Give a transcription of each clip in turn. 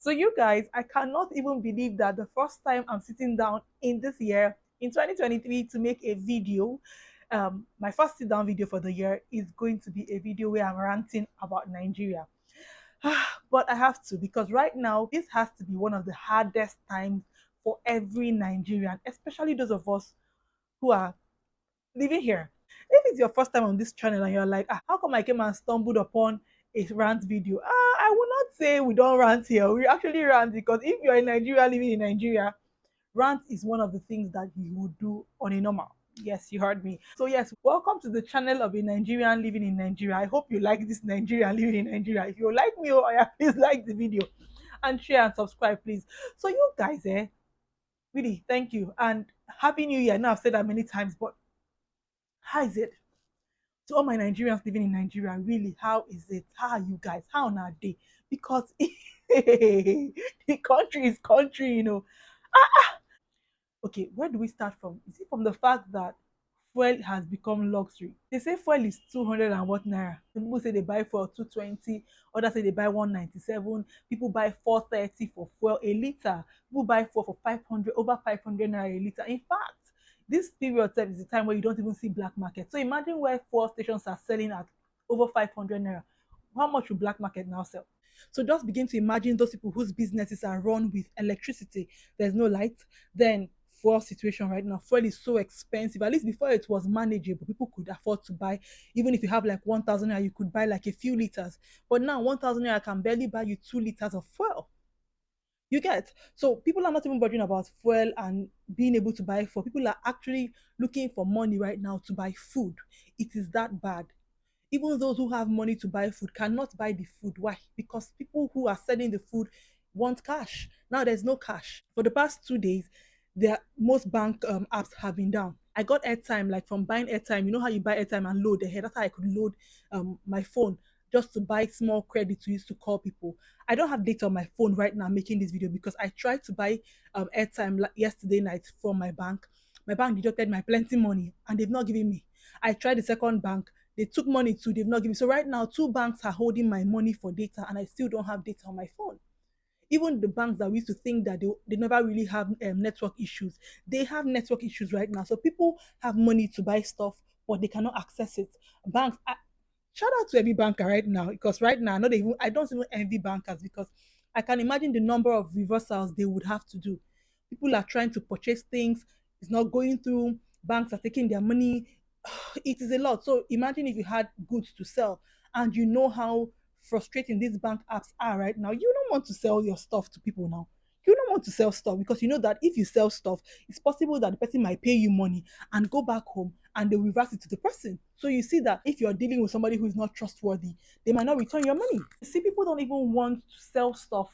So you guys, I cannot even believe that the first time I'm sitting down in this year, in 2023, to make a video, my first sit down video for the year is going to be a video where I'm ranting about Nigeria. But I have to, because right now this has to be one of the hardest times for every Nigerian, especially those of us who are living here. If it's your first time on this channel and you're like, how come I came and stumbled upon a rant video? I will not say we don't rant here. We actually rant, because if you're in Nigeria, living in Nigeria, rant is one of the things that you would do on a normal. Yes, you heard me. So yes, welcome to the channel of a Nigerian living in Nigeria. I hope you like this Nigerian living in Nigeria. If you like me, oh yeah, please like the video and share and subscribe, please. So you guys, really, thank you and happy New Year. Now I've said that many times, but how is it? To all my Nigerians living in Nigeria, really, how is it? How are you guys? How are they? Because the country is country, you know. Okay, where do we start from? Is it from the fact that fuel has become luxury? They say fuel is 200 and what naira. Some people say they buy for 220, others say they buy 197. People buy 430 for fuel a liter. People buy fuel for 500, over 500 naira a liter. In fact, this period is the time where you don't even see black market. So imagine where fuel stations are selling at over 500 naira. How much will black market now sell? So just begin to imagine those people whose businesses are run with electricity. There's no light. Then fuel situation right now. Fuel is so expensive. At least before it was manageable. People could afford to buy. Even if you have like 1,000 naira, you could buy like a few liters. But now 1,000 naira can barely buy you 2 liters of fuel. You get? So people are not even bothering about fuel and being able to buy fuel. People are actually looking for money right now to buy food. It is that bad. Even those who have money to buy food cannot buy the food. Why? Because people who are selling the food want cash. Now there's no cash. For the past 2 days, most bank apps have been down. I got airtime, like from buying airtime. You know how you buy airtime and load ahead. That's how I could load my phone just to buy small credit to use to call people. I don't have data on my phone right now making this video, because I tried to buy airtime yesterday night from my bank. My bank deducted my plenty money and they've not given me. I tried the second bank, they took money too, they've not given me. So right now, two banks are holding my money for data and I still don't have data on my phone. Even the banks that we used to think that they never really have network issues, they have network issues right now. So people have money to buy stuff, but they cannot access it. Banks, shout out to every banker right now, because right now, I don't even envy bankers, because I can imagine the number of reversals they would have to do. People are trying to purchase things, it's not going through, banks are taking their money. It is a lot. So imagine if you had goods to sell and you know how frustrating these bank apps are right now. You don't want to sell your stuff to people now. You don't want to sell stuff, because you know that if you sell stuff, it's possible that the person might pay you money and go back home and they reverse it to the person. So you see that if you're dealing with somebody who is not trustworthy, they might not return your money. You see, people don't even want to sell stuff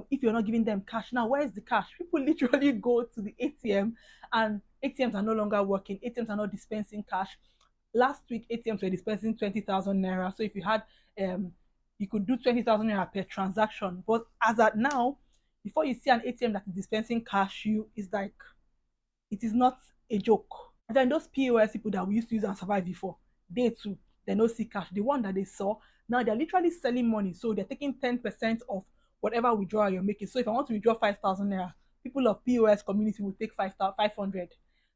if you're not giving them cash. Now, where is the cash? People literally go to the ATM and ATMs are no longer working. ATMs are not dispensing cash. Last week, ATMs were dispensing 20,000 naira. So if you had, you could do 20,000 naira per transaction. But as at now, before you see an ATM that is dispensing cash, it's like, it is not a joke. And then those POS people that we used to use and survive before, they too, they no see cash. The one that they saw, now they're literally selling money. So they're taking 10% of whatever withdrawal you're making. So if I want to withdraw 5,000 naira, people of POS community will take 500.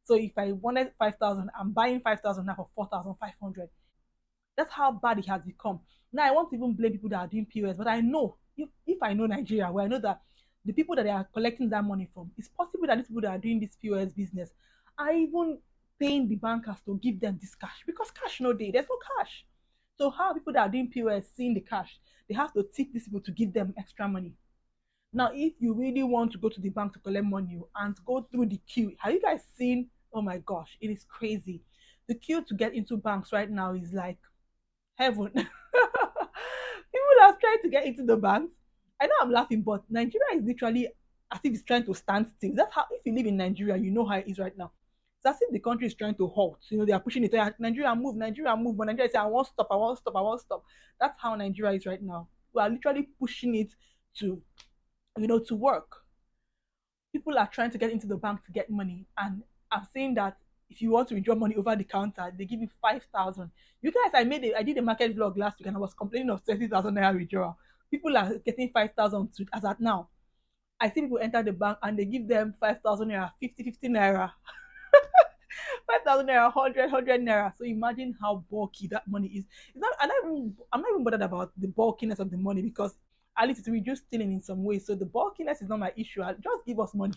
So if I wanted 5,000, I'm buying 5,000 now for 4,500. That's how bad it has become. Now I want to even blame people that are doing POS, but I know, if I know Nigeria, where I know that the people that they are collecting that money from, it's possible that these people that are doing this POS business are even paying the bankers to give them this cash, because cash no day, there's no cash. So how people that are doing POS seeing the cash, they have to tip these people to give them extra money. Now, if you really want to go to the bank to collect money and go through the queue, have you guys seen? Oh my gosh, it is crazy. The queue to get into banks right now is like heaven. People are trying to get into the banks. I know I'm laughing, but Nigeria is literally as if it's trying to stand still. That's how, if you live in Nigeria, you know how it is right now. It's as if the country is trying to halt. They are pushing it. Nigeria move, Nigeria move. But Nigeria say, I won't stop, I won't stop, I won't stop. That's how Nigeria is right now. We are literally pushing it to, to work. People are trying to get into the bank to get money, and I'm saying that if you want to withdraw money over the counter, they give you 5,000. You guys, I did a market vlog last week and I was complaining of 30,000 naira withdrawal. People are getting 5,000 as at now. I see people enter the bank and they give them 5,000 naira, 50 naira, 5,000 naira, 100 naira. So imagine how bulky that money is. It's not, I'm not even bothered about the bulkiness of the money because at least it reduces stealing in some way. So the bulkiness is not my issue. Just give us money.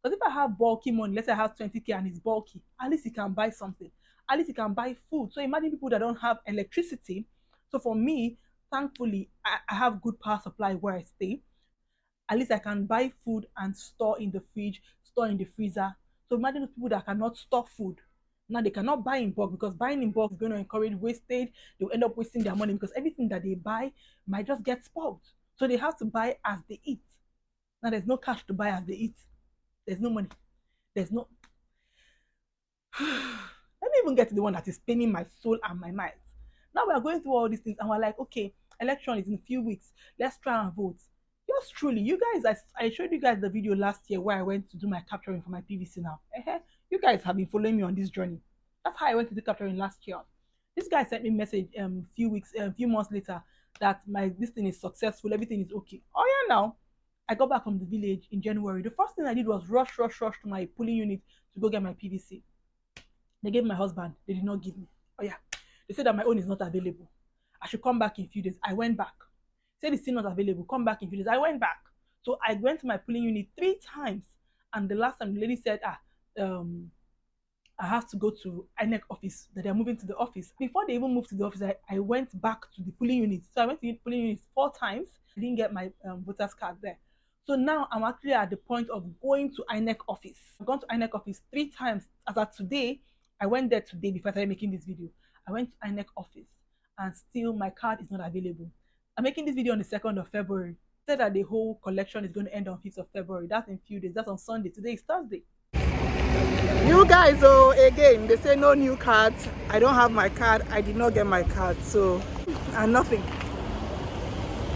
Because if I have bulky money, let's say I have 20K and it's bulky, at least you can buy something. At least you can buy food. So imagine people that don't have electricity. So for me, thankfully, I have good power supply where I stay. At least I can buy food and store in the fridge, store in the freezer. So imagine the people that cannot store food. Now they cannot buy in bulk because buying in bulk is going to encourage wastage. They'll end up wasting their money because everything that they buy might just get spoiled. So they have to buy as they eat. Now there's no cash to buy as they eat. There's no money. There's no. Let me even get to the one that is paining my soul and my mind. Now we are going through all these things and we're like, okay, election is in a few weeks. Let's try and vote. Yours truly, you guys, I showed you guys the video last year where I went to do my capturing for my PVC now. You guys have been following me on this journey. That's how I went to do capturing last year. This guy sent me a message few months later that this thing is successful, everything is okay. Oh yeah, now I got back from the village in January. The first thing I did was rush to my polling unit to go get my PVC. They gave my husband. They did not give me. Oh yeah. They said that my own is not available. I should come back in a few days. I went back. Said it's still not available. Come back in a few days. I went back. So I went to my polling unit 3 times. And the last time the lady said, I have to go to INEC office, that they're moving to the office. Before they even moved to the office, I went back to the polling unit. So I went to the polling unit 4 times. I didn't get my voter's card there. So now I'm actually at the point of going to INEC office. I've gone to INEC office 3 times. As of today, I went there today before I started making this video. I went to INEC office and still my card is not available. I'm making this video on the 2nd of February. Said that the whole collection is going to end on 5th of February. That's in a few days. That's on Sunday. Today is Thursday. You guys, again, they say no new cards. I don't have my card. I did not get my card. So, and nothing.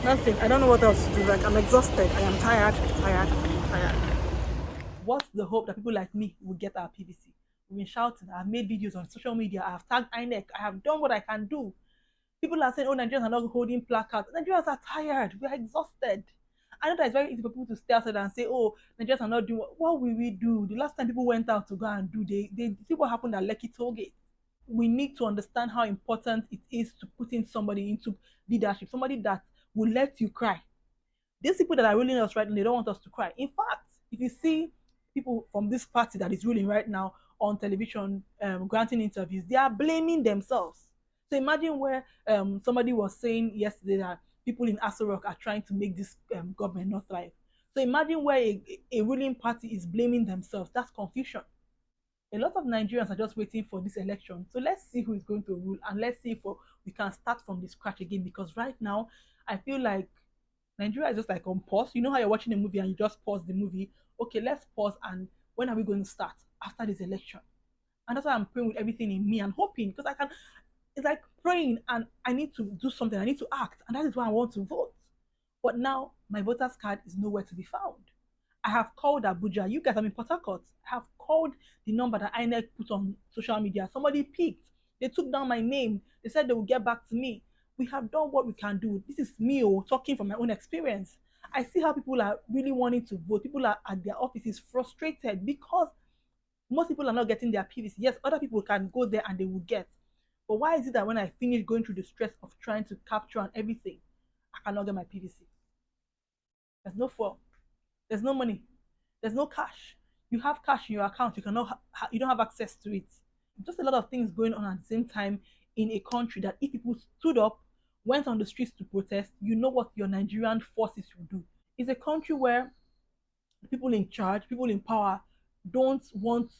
Nothing. I don't know what else to do. Like, I'm exhausted. I am tired. What's the hope that people like me will get our PVC? We've been shouting. I've made videos on social media. I've tagged INEC. I have done what I can do. People are saying, oh, Nigerians are not holding placards. Nigerians are tired. We are exhausted. I know that it's very easy for people to stay outside and say, oh, Nigerians are not doing what will we do? The last time people went out to go and do, they see what happened at Lekki Tollgate. We need to understand how important it is to put in somebody into leadership, somebody that will let you cry. These people that are ruling us right now, they don't want us to cry. In fact, if you see people from this party that is ruling right now on television granting interviews, they are blaming themselves. So imagine where somebody was saying yesterday that people in Aso Rock are trying to make this government not thrive. So imagine where a ruling party is blaming themselves. That's confusion. A lot of Nigerians are just waiting for this election. So let's see who is going to rule and let's see if we can start from the scratch again. Because right now, I feel like Nigeria is just like on pause. You know how you're watching a movie and you just pause the movie? Okay, let's pause and when are we going to start? After this election. And that's why I'm praying with everything in me and hoping because it's like praying and I need to do something. I need to act. And that is why I want to vote. But now my voter's card is nowhere to be found. I have called Abuja. You guys, I'm in Port Harcourt. I have called the number that INEC put on social media. Somebody picked. They took down my name. They said they will get back to me. We have done what we can do. This is me talking from my own experience. I see how people are really wanting to vote. People are at their offices frustrated because most people are not getting their PVC. Yes, other people can go there and they will get. But why is it that when I finish going through the stress of trying to capture and everything, I cannot get my PVC? There's no fuel. There's no money. There's no cash. You have cash in your account. You don't have access to it. Just a lot of things going on at the same time in a country that if people stood up, went on the streets to protest, you know what your Nigerian forces will do. It's a country where people in charge, people in power, don't want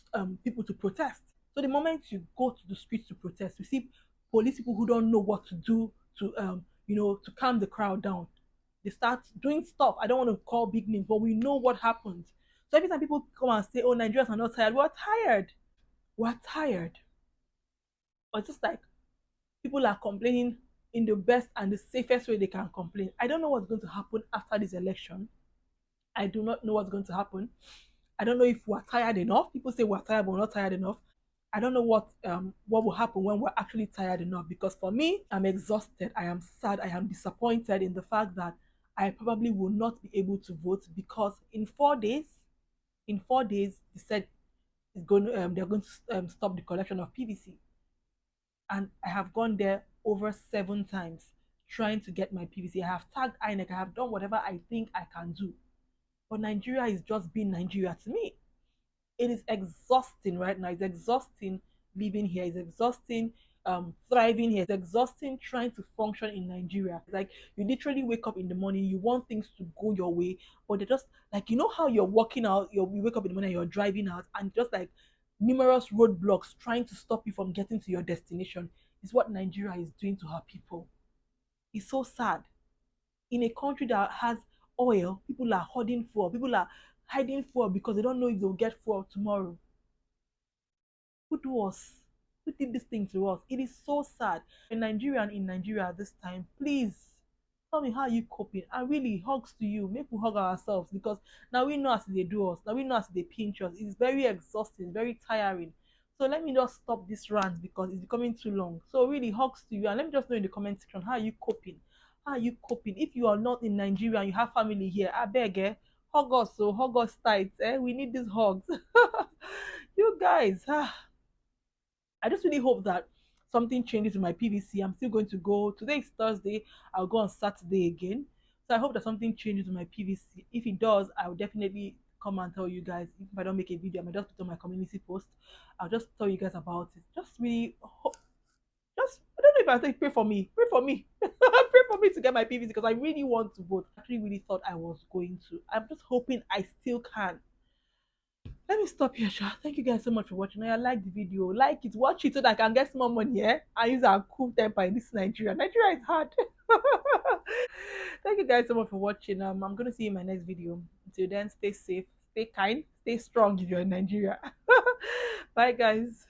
people to protest. So the moment you go to the streets to protest, you see police people who don't know what to do to to calm the crowd down. They start doing stuff. I don't want to call big names, but we know what happens. So every time people come and say, "Oh, Nigerians are not tired," we're tired. We're tired. Or just like people are complaining in the best and the safest way they can complain. I don't know what's going to happen after this election. I do not know what's going to happen. I don't know if we're tired enough. People say we're tired, but we're not tired enough. I don't know what will happen when we're actually tired enough. Because for me, I'm exhausted. I am sad. I am disappointed in the fact that I probably will not be able to vote because in 4 days, they said they're going to stop the collection of PVC, and I have gone there over 7 times trying to get my PVC. I have tagged INEC. I have done whatever I think I can do, but Nigeria is just being Nigeria to me. It is exhausting right now. It's exhausting living here. It's exhausting thriving here. It's exhausting trying to function in Nigeria. It's like you literally wake up in the morning, you want things to go your way, but they're just like, how you're walking out, you wake up in the morning, you're driving out, and just like numerous roadblocks trying to stop you from getting to your destination is what Nigeria is doing to her people. It's so sad. In a country that has oil, people are hoarding fuel, people are hiding fuel because they don't know if they'll get fuel tomorrow. Who do us? Who did this thing to us? It is so sad. A Nigerian in Nigeria at this time, please tell me how you coping. And really, hugs to you. Make we hug ourselves because now we know as they do us. Now we know as they pinch us. It's very exhausting, very tiring. So let me just stop this rant because it's becoming too long. So really, hugs to you. And let me just know in the comment section how are you coping. How are you coping? If you are not in Nigeria and you have family here, I beg, hug us, so hug us tight. We need these hugs. You guys, I just really hope that something changes in my PVC. I'm still going to go. Today is Thursday. I'll go on Saturday again. So I hope that something changes in my PVC. If it does, I'll definitely come and tell you guys. If I don't make a video, I might just put on my community post. I'll just tell you guys about it. Just really, just I don't know if I say pray for me. Pray for me. Pray for me to get my PVC because I really want to vote. I actually really thought I was going to. I'm just hoping I still can. Let me stop here, Sha. Thank you guys so much for watching. I like the video. Like it, watch it so that I can get some more money. I use our cool temper in this Nigeria. Nigeria is hard. Thank you guys so much for watching. I'm gonna see you in my next video. Until then, stay safe, stay kind, stay strong if you're in Nigeria. Bye guys.